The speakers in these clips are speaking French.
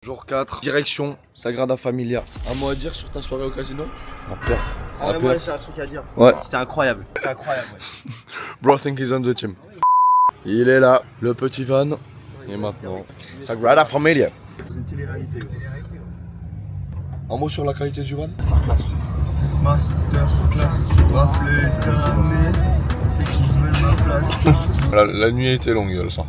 Jour 4, direction Sagrada Familia. Un mot à dire sur ta soirée au casino? Moi j'ai un truc à dire. Ouais. C'était incroyable. C'était incroyable. Ouais. Bro think he's on the team. Il est là, le petit van. Et maintenant, Sagrada Familia. C'est une télé-réalité. Un mot sur la qualité du van? Masterclass. Raflé, stamé. C'est qui veut ma place. La nuit a été longue, je le sens.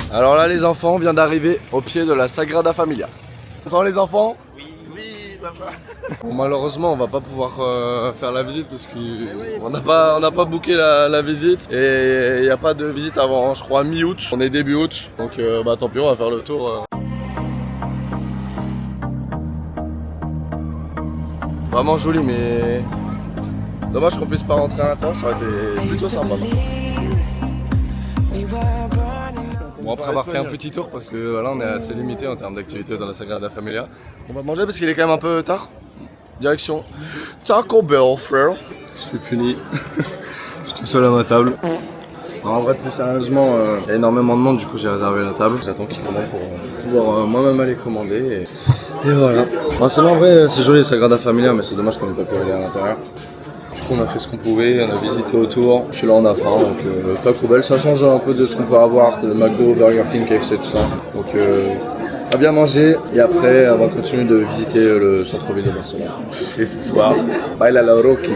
Alors là les enfants, on vient d'arriver au pied de la Sagrada Familia. Contents les enfants? Oui, papa. Bon, malheureusement on va pas pouvoir faire la visite parce qu'on n'a pas booké la visite et il n'y a pas de visite avant je crois mi-août. On est début août donc bah tant pis on va faire le tour. Vraiment joli mais dommage qu'on puisse pas rentrer à l'intérieur, ça aurait été plutôt sympa. Bon après avoir fait un petit tour parce que là on est assez limité en termes d'activité dans la Sagrada Familia. On va manger parce qu'il est quand même un peu tard. Direction Taco Bell frère. Je suis puni. Je suis tout seul à ma table. En vrai plus sérieusement il y a énormément de monde du coup j'ai réservé la table. J'attends qu'ils commandent pour pouvoir moi-même aller commander et voilà. Bon, sinon en vrai c'est joli la Sagrada Familia mais c'est dommage qu'on n'ait pas pu aller à l'intérieur. On a fait ce qu'on pouvait, on a visité autour, puis là on a faim, donc Taco Bell, ça change un peu de ce qu'on peut avoir, de McDo, Burger King, KFC, tout ça. Donc à bien manger, et après on va continuer de visiter le centre-ville de Barcelone. Et ce soir, baila la Rocky.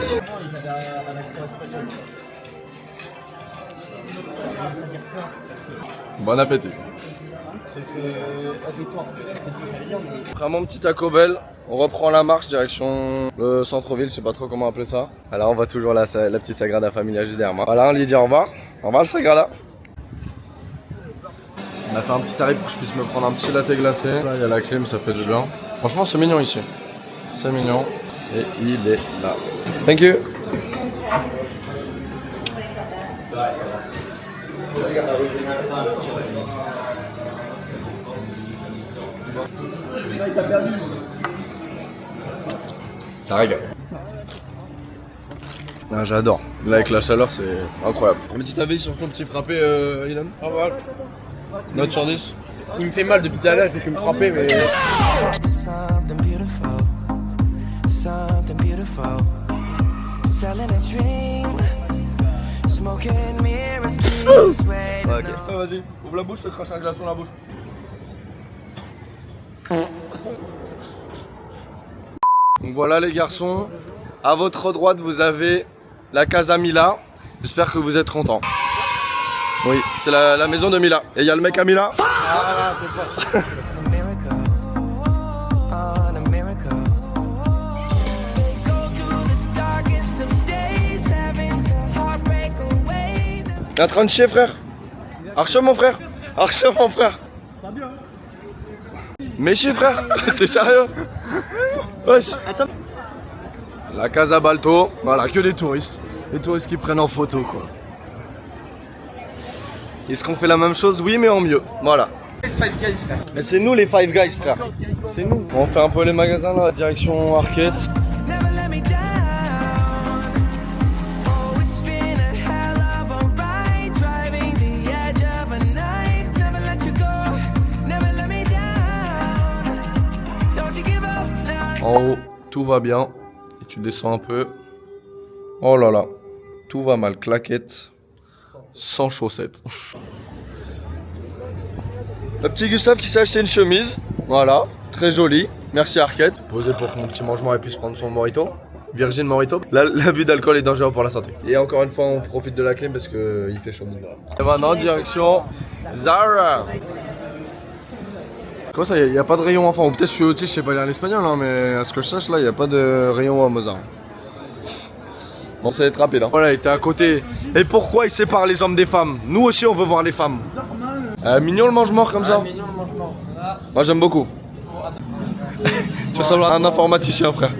Bon appétit. Après mon petit Taco Bell, on reprend la marche direction le centre-ville, je sais pas trop comment appeler ça. Alors on voit toujours la petite Sagrada Familia juste derrière moi. Voilà, on lui dit au revoir. Au revoir le Sagrada. On a fait un petit arrêt pour que je puisse me prendre un petit latte glacé. Là il y a la clim, ça fait du bien. Franchement c'est mignon ici. C'est mignon. Et il est là. Thank you. Ça régale. Ah, j'adore. Là avec la chaleur c'est incroyable. Un petit avis sur ton petit frappé Ilan? Ah voilà. Note sur 10. Il me fait mal depuis tout à l'heure, il fait que me frapper mais... Ok. Ah, vas-y, ouvre la bouche, je te crache un glaçon dans la bouche. Donc voilà les garçons, à votre droite vous avez la Casa Mila. J'espère que vous êtes contents. Oui, c'est la maison de Mila. Et il y a le mec à Mila. Ah, c'est pas... T'es en train de chier frère. Arche mon frère. Arche mon frère. Mais chier frère. T'es sérieux? Wesh. La Casa Balto. Voilà, que des touristes. Les touristes qui prennent en photo quoi. Est-ce qu'on fait la même chose? Oui mais en mieux. Voilà. Mais c'est nous les Five Guys frère. C'est nous. On fait un peu les magasins là, direction Arcade. En haut, tout va bien. Et tu descends un peu. Oh là là. Tout va mal. Claquette. Sans chaussettes. Le petit Gustave qui s'est acheté une chemise. Voilà. Très jolie. Merci Arcade. Posé pour que mon petit mangement puisse prendre son mojito. Virgin Mojito. L'abus d'alcool est dangereux pour la santé. Et encore une fois, on profite de la clim parce qu'il fait chaud. Et maintenant, direction Zara. Quoi ça, il n'y a pas de rayon enfant, ou peut-être je suis autiste, je sais pas lire l'espagnol hein, mais à ce que je sache là, il n'y a pas de rayon à Mozart. Bon ça va être rapide hein. Voilà, il était à côté. Et pourquoi il sépare les hommes des femmes? Nous aussi on veut voir les femmes. Mignon le mange-mort comme ça. Mignon le mange-mort. Moi j'aime beaucoup. Tu ressembles à un informaticien, frère.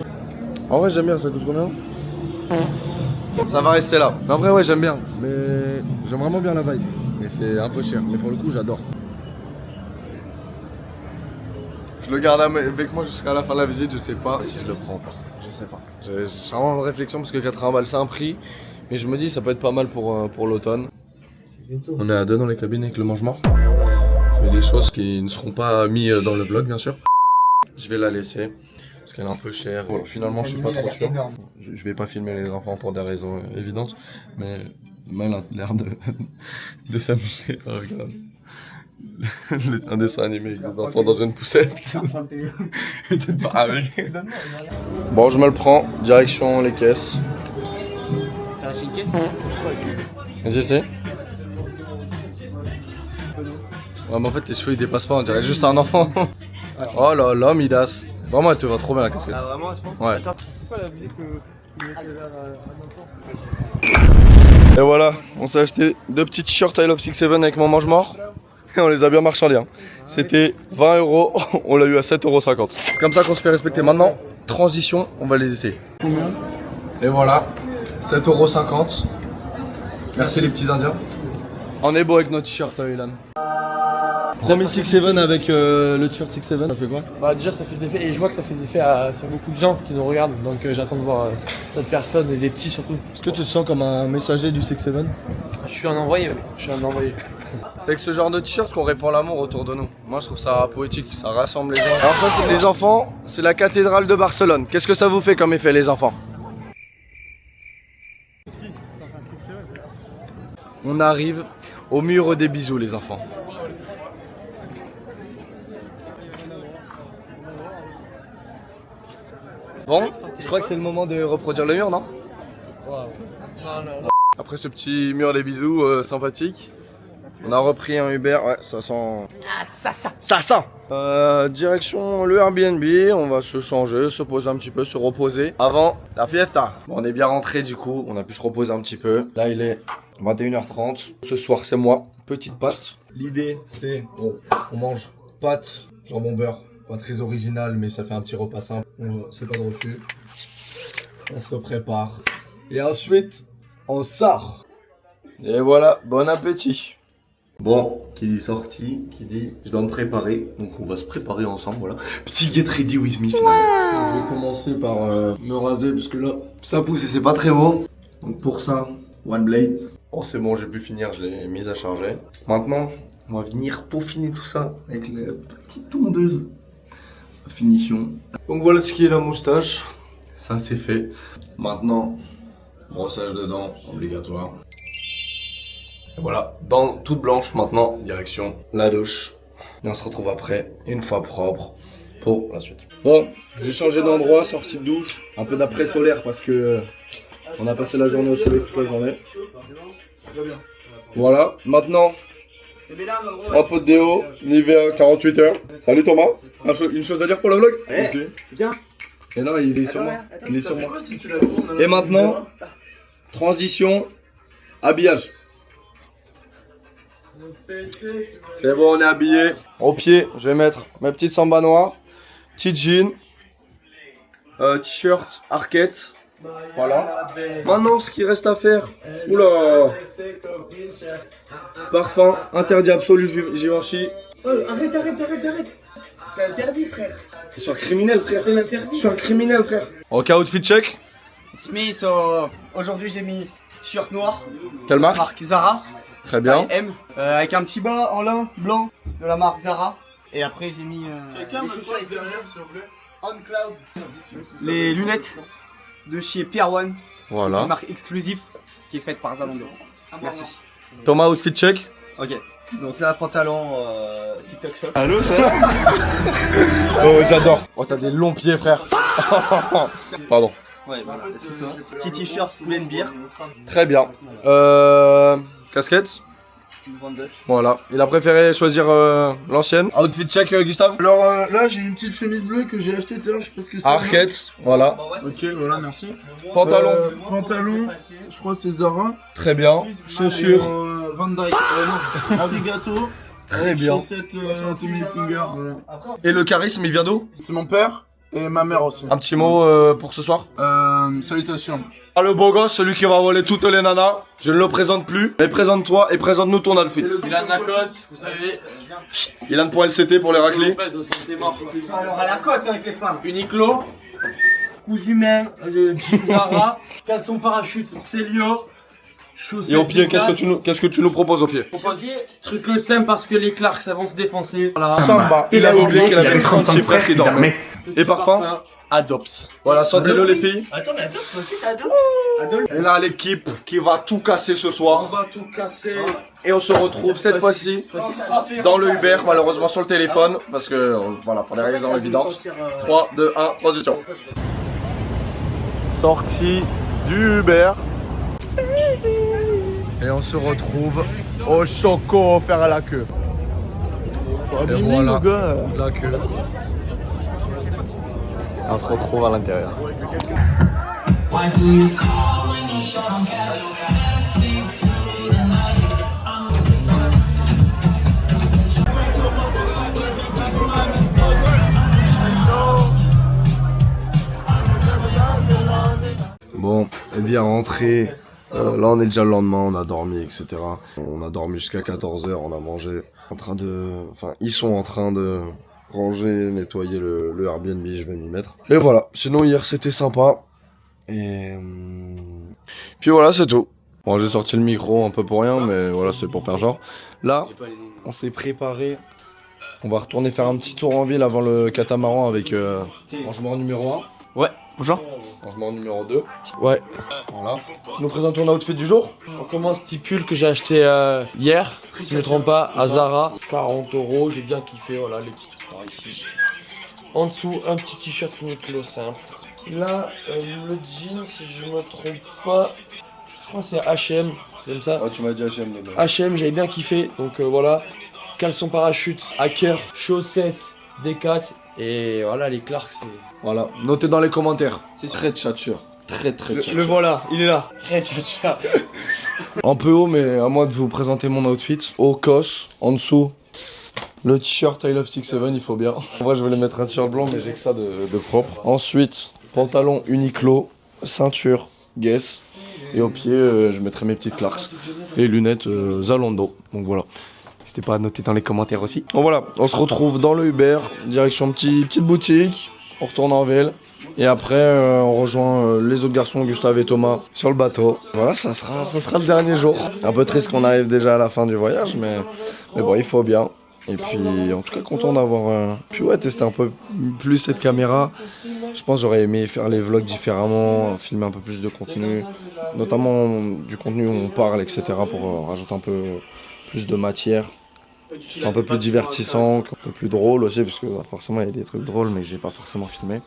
En vrai, j'aime bien, ça coûte combien? Ça va rester là. Mais en vrai, ouais, j'aime bien. Mais j'aime vraiment bien la vibe. Mais c'est un peu cher. Mais pour le coup, j'adore. Je le garde avec moi jusqu'à la fin de la visite. Je sais pas si je le prends ou pas. Je sais pas. J'ai vraiment une réflexion parce que 80 balles, c'est un prix. Mais je me dis, ça peut être pas mal pour l'automne. On est à deux dans les cabines avec le mange-mort. Il y a des choses qui ne seront pas mises dans le vlog, bien sûr. Je vais la laisser. Parce qu'elle est un peu chère. Voilà, finalement, je suis pas trop sûr. Je vais pas filmer les enfants pour des raisons évidentes. Mais Mal a l'air de s'amuser. Oh, regarde. Un dessin animé avec des enfants dans une poussette. Bon, je me le prends. Direction les caisses. T'as acheté une caisse? Vas-y, essaye. Ouais, mais en fait, tes cheveux ils dépassent pas, on dirait juste un enfant. Oh là là, Midas. Vraiment, elle te va trop bien la casquette. Ah, vraiment à ce point? Ouais. Attends, c'est quoi la vidéo que mettait vers un enfant? Et voilà, on s'est acheté deux petits t-shirts I Love 6-7 avec mon mange-mort. Et on les a bien marchandés. Hein. C'était 20 €, on l'a eu à 7,50 €. C'est comme ça qu'on se fait respecter. Maintenant, transition, on va les essayer. Et voilà, 7,50 €. Merci les petits indiens. On est beau avec nos t-shirts, Ilan. Premier 6-7 avec le t-shirt 6-7, ça fait quoi? Bah déjà ça fait de l'effet et je vois que ça fait de l'effet sur beaucoup de gens qui nous regardent donc j'attends de voir d'autres personnes et des petits surtout. Est-ce que tu te sens comme un messager du 6-7? Je suis un envoyé, oui. Je suis un envoyé. C'est avec ce genre de t-shirt qu'on répand l'amour autour de nous. Moi je trouve ça poétique, ça rassemble les gens. Alors ça c'est les enfants, c'est la cathédrale de Barcelone. Qu'est-ce que ça vous fait comme effet les enfants? On arrive au mur des bisous les enfants. Bon, je crois que c'est le moment de reproduire le mur, non? Après ce petit mur des bisous sympathique, on a repris un Uber, ouais, ça sent... Ah, ça sent. Direction le Airbnb, on va se changer, se poser un petit peu, se reposer avant la fiesta. Bon, on est bien rentré du coup, on a pu se reposer un petit peu. Là, il est 21h30. Ce soir, c'est moi, petite pâte. L'idée, c'est, bon, on mange pâte, jambon beurre. Pas très original, mais ça fait un petit repas simple. C'est pas de refus. On se prépare. Et ensuite, on sort. Et voilà, bon appétit. Bon, qui dit sortie, qui dit je dois me préparer. Donc on va se préparer ensemble, voilà. Petit get ready with me finalement. Je vais commencer par me raser parce que là, ça pousse et c'est pas très beau. Donc pour ça, one blade. Oh c'est bon, j'ai pu finir, je l'ai mise à charger. Maintenant, on va venir peaufiner tout ça avec la petite tondeuse. Finition. Donc voilà ce qui est la moustache. Ça c'est fait. Maintenant, brossage de dents obligatoire. Et voilà, dents toutes blanches maintenant, direction la douche. Et on se retrouve après, une fois propre, pour la suite. Bon, j'ai changé d'endroit, sortie de douche. Un peu d'après solaire parce que on a passé la journée au soleil toute la journée. Voilà, maintenant, un pot de déo, Nivea 48 heures. Salut Thomas. Une chose à dire pour le vlog? Ouais, viens. Et non, il est sur moi. Il est sur moi. Et maintenant, transition, habillage. C'est bon, on est habillé. Au pied, je vais mettre ma petite samba noire, petite jean, t-shirt, arquette. Voilà. Maintenant, ce qui reste à faire. Oula. Parfum, interdit absolu, Givenchy. Oh, arrête. C'est interdit, frère. Je suis un criminel, frère. C'est interdit. Je suis un criminel, frère. Ok, outfit check. It's me, so aujourd'hui j'ai mis t-shirt noir, Quelle marque? marque Zara, Très bien. M, avec un petit bas en lin blanc de la marque Zara. Et après j'ai mis les lunettes de chez Pier One, Voilà. une marque exclusive qui est faite par Zalando. Merci. Thomas, outfit check. Ok. Donc là, pantalon TikTok Shop. Allô, ça? Oh, j'adore. Oh, t'as des longs pieds, frère. Pardon. Ouais, voilà, excuse-toi. Petit t-shirt full and beer. Très bien. Casquette. Une grande dutch. Voilà. Il a préféré choisir l'ancienne. Outfit check, Gustave. Alors là, j'ai une petite chemise bleue que j'ai achetée, je sais pas ce que c'est. Arquette. Voilà. Ok, voilà, merci. Pantalon. Pantalon, je crois que c'est Zara. Très bien. Chaussures. Van Dyke. Non, Arigato. Très bien. Chaussettes Tommy Hilfiger. Et le charisme, il vient d'où? C'est mon père et ma mère aussi. Un petit mot pour ce soir? Salutations. Ah, le beau gosse, celui qui va voler toutes les nanas. Je ne le présente plus. Mais présente-toi et présente-nous ton outfit. Ilan Lacoste, vous savez. Ilan pour LCT pour les raclis. Pèse au santé mort. Alors à la côte avec les femmes. Uniqlo, cousu main, jean Zara, caleçon parachute, Célio. Et au pied, qu'est-ce que tu nous proposes au pied? Truc le simple parce que les Clarks ça vont se défoncer. Voilà. Samba. Il avait oublié qu'il avait 36 frères qui dormaient. Et parfum? Adopt. Voilà, sentez-le les filles. Attends, mais attends, toi aussi t'as Adolphe. Et là, l'équipe qui va tout casser ce soir. On va tout casser. Et on se retrouve cette fois-ci dans le Uber, malheureusement sur le téléphone. Parce que, voilà, pour des raisons évidentes. 3, 2, 1, transition. Sortie du Uber. Et on se retrouve au Choco faire la queue. Et voilà, la queue. On se retrouve à l'intérieur. Bon, et bien rentré. Là on est déjà le lendemain, on a dormi, etc. On a dormi jusqu'à 14h, on a mangé. Enfin, ils sont en train de ranger, nettoyer le Airbnb, je vais m'y mettre. Et voilà, sinon hier c'était sympa. Et puis voilà, c'est tout. Bon, j'ai sorti le micro un peu pour rien, mais voilà, c'est pour faire genre. Là, on s'est préparé. On va retourner faire un petit tour en ville avant le catamaran avec rangement numéro 1. Ouais, bonjour. Rangement numéro 2. Ouais. Voilà. Tu nous présentes ton outfit du jour? On commence petit pull que j'ai acheté hier, si je me trompe pas, à Zara. 40 €, j'ai bien kiffé, voilà les petits trucs par ici. En dessous, un petit t-shirt Uniqlo simple. Là, le jean, si je me trompe pas, je crois que c'est H&M, c'est comme ça. Ah, tu m'as dit H&M dedans. H&M, j'avais bien kiffé, donc voilà. Caleçon parachute, hacker, chaussettes, Decat, et voilà les Clarks, c'est... Voilà, notez dans les commentaires. C'est très tchatcheur. Très tchatcheur. Le voilà, il est là. Très tchatcha. Un peu haut, mais à moi de vous présenter mon outfit. Au cos, en dessous, le t-shirt I Love 67, il faut bien. En vrai, je voulais mettre un t-shirt blanc, mais j'ai que ça de propre. Ensuite, pantalon Uniqlo, ceinture Guess. Et au pied, je mettrai mes petites Clarks. Et lunettes Zalando. Donc voilà. N'hésitez pas à noter dans les commentaires aussi. Bon voilà, on se retrouve dans le Uber, direction petite boutique. On retourne en ville. Et après, on rejoint les autres garçons, Gustave et Thomas, sur le bateau. Voilà, ça sera le dernier jour. Un peu triste qu'on arrive déjà à la fin du voyage, mais bon, il faut bien. Et puis, en tout cas, content d'avoir... Puis ouais, tester un peu plus cette caméra. Je pense que j'aurais aimé faire les vlogs différemment, filmer un peu plus de contenu. Notamment du contenu où on parle, etc. pour rajouter un peu plus de matière. C'est un peu plus divertissant, un peu plus drôle aussi, parce que forcément il y a des trucs drôles mais que j'ai pas forcément filmé.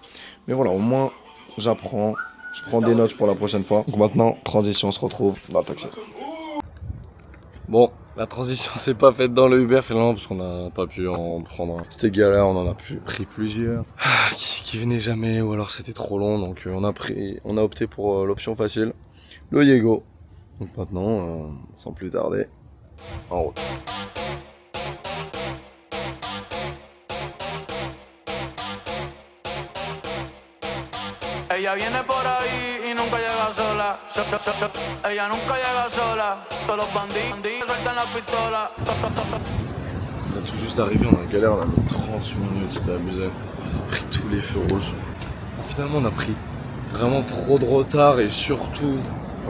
Mais voilà, au moins j'apprends, je prends des notes pour la prochaine fois. Donc maintenant, transition, on se retrouve dans le taxi. Bon, la transition s'est pas faite dans le Uber finalement, parce qu'on n'a pas pu en prendre. C'était galère, on en a pris plusieurs qui venaient jamais, ou alors c'était trop long, donc on a opté pour l'option facile, le Yego. Donc maintenant, sans plus tarder, en route. Ella viene por ahí y nunca llega sola. Ella nunca llega sola. Todos los bandidos sueltan la pistola. On a tout juste arrivé, on a galère, on a mis 30 minutes, c'était abusé. On a pris tous les feux rouges. Finalement on a pris vraiment trop de retard et surtout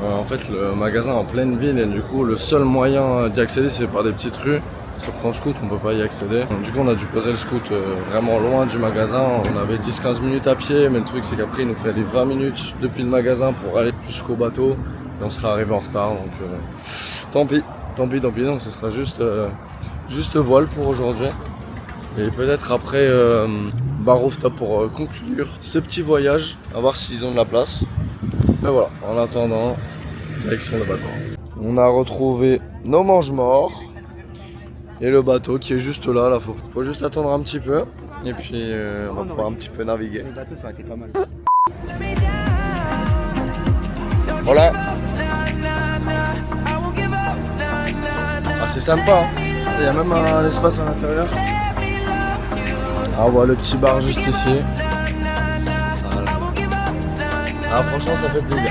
en fait le magasin est en pleine ville et du coup le seul moyen d'y accéder c'est par des petites rues. Sauf qu'en scoot on peut pas y accéder. Donc, du coup on a dû poser le scoot vraiment loin du magasin. On avait 10-15 minutes à pied, mais le truc c'est qu'après il nous fallait 20 minutes depuis le magasin pour aller jusqu'au bateau. Et on serait arrivé en retard, donc tant pis, donc ce sera juste voile pour aujourd'hui. Et peut-être après bar off stop pour conclure ce petit voyage, à voir s'ils ont de la place. Mais voilà, en attendant, direction le bateau. On a retrouvé nos mange-morts. Et le bateau qui est juste là, faut juste attendre un petit peu. Et puis on va pouvoir un petit peu naviguer. Le bateau ça a été pas mal. Voilà. Ah c'est sympa. Hein. Il y a même un espace à l'intérieur. Ah, on voit le petit bar juste ici. Voilà. Ah, franchement, ça fait plaisir.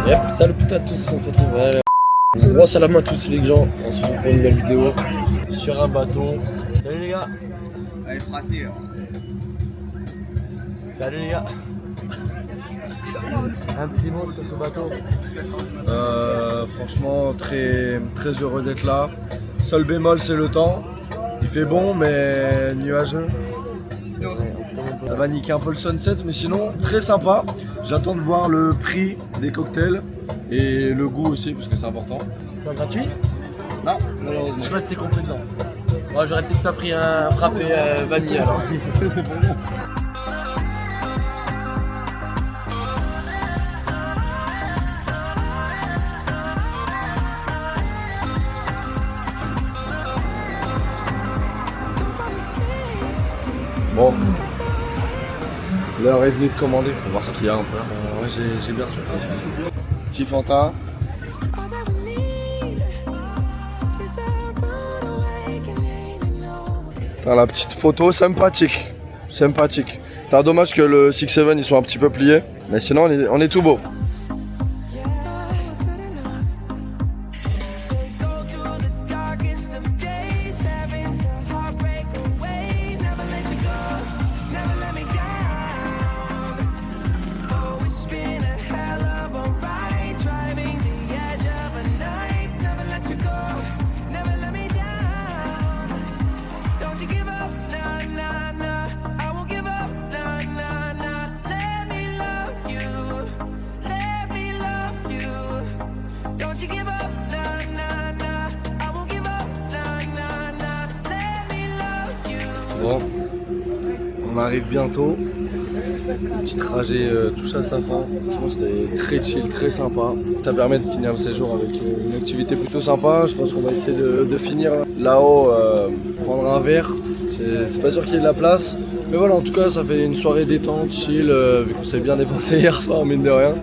Yep, salut à tous, on se retrouve à salam à tous les gens, on se retrouve pour une nouvelle vidéo sur un bateau. Salut les gars. Allez, frater. Salut les gars. Un petit mot sur ce bateau. Franchement, très, très heureux d'être là. Seul bémol, c'est le temps. Il fait bon, mais nuageux. Ça va niquer un peu le sunset, mais sinon, très sympa. J'attends de voir le prix des cocktails et le goût aussi, parce que c'est important. C'est pas gratuit? Non, malheureusement. Je sais pas si t'es compris dedans. Moi j'aurais peut-être pas pris un frappé vanille alors. Bon, l'heure est venue de commander, faut voir ce qu'il y a un peu. Ouais, j'ai bien soif. Petit Fanta. Putain, la petite photo sympathique. Sympathique. T'as dommage que le 6-7 ils sont un petit peu pliés, mais sinon on est tout beau. Bon, on arrive bientôt. Petit trajet touche à sa fin. Franchement, c'était très chill, très sympa. Ça permet de finir le séjour avec une activité plutôt sympa. Je pense qu'on va essayer de finir là-haut, prendre un verre. C'est pas sûr qu'il y ait de la place. Mais voilà, en tout cas, ça fait une soirée détente, chill, vu qu'on s'est bien dépensé hier soir, mine de rien.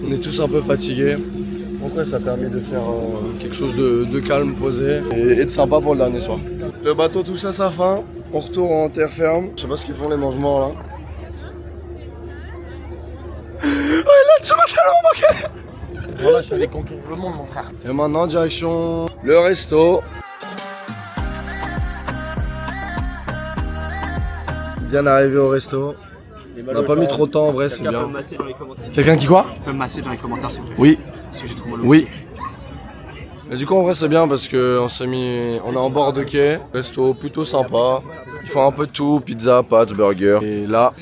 On est tous un peu fatigués. Donc ouais, ça permet de faire quelque chose de calme, posé et de sympa pour le dernier soir. Le bateau touche à sa fin. On retourne en terre ferme. Je sais pas ce qu'ils font les mangements là. Oh, là, tu m'as tellement manqué. Voilà, je suis allé conquérir le monde mon frère. Et maintenant, direction le resto. Bien arrivé au resto. On n'a pas mis trop de temps en vrai, c'est bien. Quelqu'un qui quoi? Tu peux me masser dans les commentaires s'il vous plaît. Oui. Parce que j'ai trop mal au Oui. Et du coup en vrai c'est bien parce que on est en bord de quai, resto plutôt sympa. Ils font un peu de tout, pizza, pâtes, burger. Et là,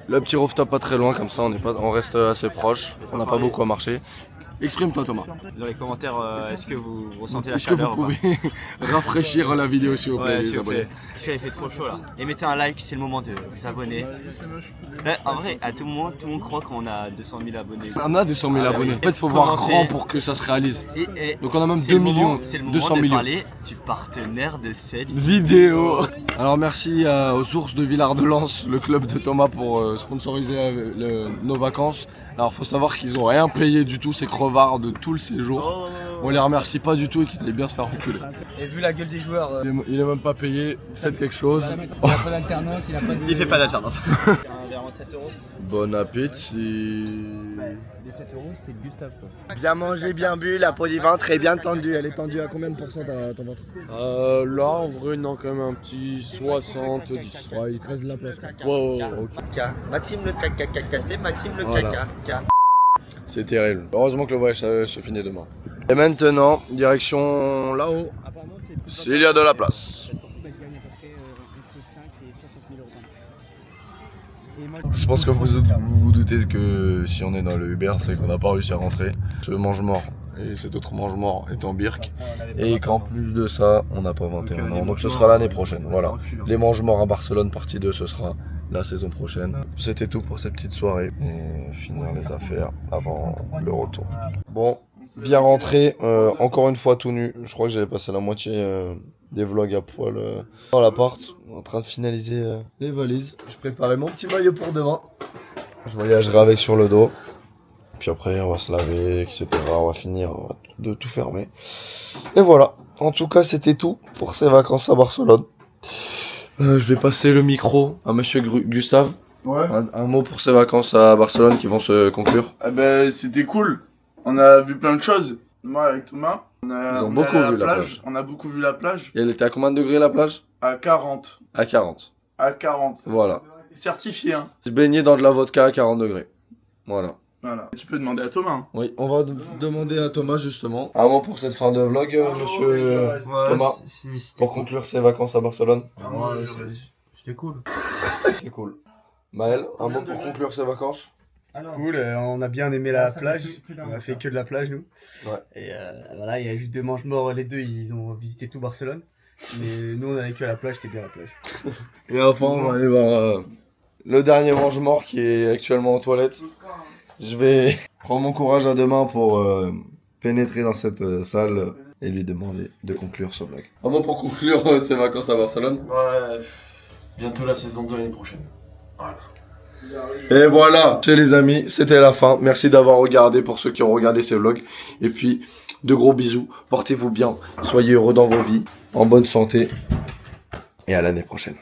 le petit rooftop pas très loin comme ça, on reste assez proche. On n'a pas beaucoup à marcher. Exprime-toi Thomas. Dans les commentaires, est-ce que vous ressentez la Est-ce que vous chaleur ou pas? pouvez rafraîchir la vidéo s'il vous plaît Ouais, les s'il vous abonnés? plaît. Parce qu'il fait trop chaud là. Et mettez un like, c'est le moment de vous abonner. Ouais, en vrai, à tout moment, tout le monde croit qu'on a 200 000 abonnés. On a 200 000 Ah, abonnés. oui. En fait il faut voir Commentez. grand pour que ça se réalise. Et Donc on a même c'est 2 le moment- millions, c'est le moment 200 de millions. parler du partenaire de cette Vidéo. Alors merci aux sources de Villard-de-Lans, le club de Thomas pour sponsoriser nos vacances. Alors faut savoir qu'ils ont rien payé du tout, ces crevards de tout le séjour. On les remercie pas du tout et qu'ils allaient bien se faire reculer. Et vu la gueule des joueurs, Il est même pas payé, faites quelque chose. il a pas d'alternance, il a pas de. Il fait pas d'alternance. Un verre de 7 €. Bon appétit. Les 7 €, c'est Gustave. Bien mangé, bien bu, la peau du ventre est bien tendue. Elle est tendue à combien de pourcents ton ventre? Là, en vrai, non, quand même un petit 70. Ouais, il te reste de la place. Ouais. Ok. Maxime le caca cassé, Maxime le Voilà. caca. C'est terrible. Heureusement que le voyage se finit demain. Et maintenant, direction là-haut. S'il y a de la place. Je pense que vous vous doutez que si on est dans le Uber, c'est qu'on n'a pas réussi à rentrer. Ce mange-mort et cet autre mange-mort est en birque. Et qu'en plus de ça, on n'a pas 21 ans. Donc ce sera l'année prochaine. Voilà. Les mange-morts à Barcelone, partie 2, ce sera la saison prochaine. C'était tout pour cette petite soirée. Et finir les affaires avant le retour. Bon, bien rentré. Encore une fois tout nu. Je crois que j'avais passé la moitié des vlogs à poil dans l'appart. En train de finaliser les valises. Je préparais mon petit maillot pour demain. Je voyagerai avec sur le dos. Puis après, on va se laver, etc. On va finir de tout fermer. Et voilà. En tout cas, c'était tout pour ces vacances à Barcelone. Je vais passer le micro à monsieur Gustave. Ouais. Un mot pour ces vacances à Barcelone qui vont se conclure. Ah ben, c'était cool. On a vu plein de choses. Moi, avec Thomas, on Ils ont est beaucoup allé à vu la plage. On a beaucoup vu la plage. Et elle était à combien de degrés la plage? À 40. À 40. À 40. Voilà. Certifié, hein. Se baigner dans de la vodka à 40 degrés. Voilà. Voilà. Tu peux demander à Thomas. Hein. Oui, on va demander à Thomas justement. Un mot pour cette fin de vlog, monsieur Thomas, pour conclure ses vacances à Barcelone. C'était cool. C'est cool. Maël, un mot pour conclure ses vacances. C'était cool, on a bien aimé la plage, on a fait que de la plage nous. Ouais. Et voilà, il y a juste deux mange-morts, les deux ils ont visité tout Barcelone. Mais nous on allait que à la plage, c'était bien la plage. Et enfin, on va aller voir le dernier mange-mort qui est actuellement aux toilettes. Je vais prendre mon courage à deux mains pour pénétrer dans cette salle et lui demander de conclure ce vlog. Un mot pour conclure ses vacances à Barcelone. Ouais, bientôt la saison 2 l'année prochaine. Voilà. Et voilà, chez les amis, c'était la fin. Merci d'avoir regardé pour ceux qui ont regardé ces vlogs. Et puis, de gros bisous. Portez-vous bien. Soyez heureux dans vos vies. En bonne santé. Et à l'année prochaine.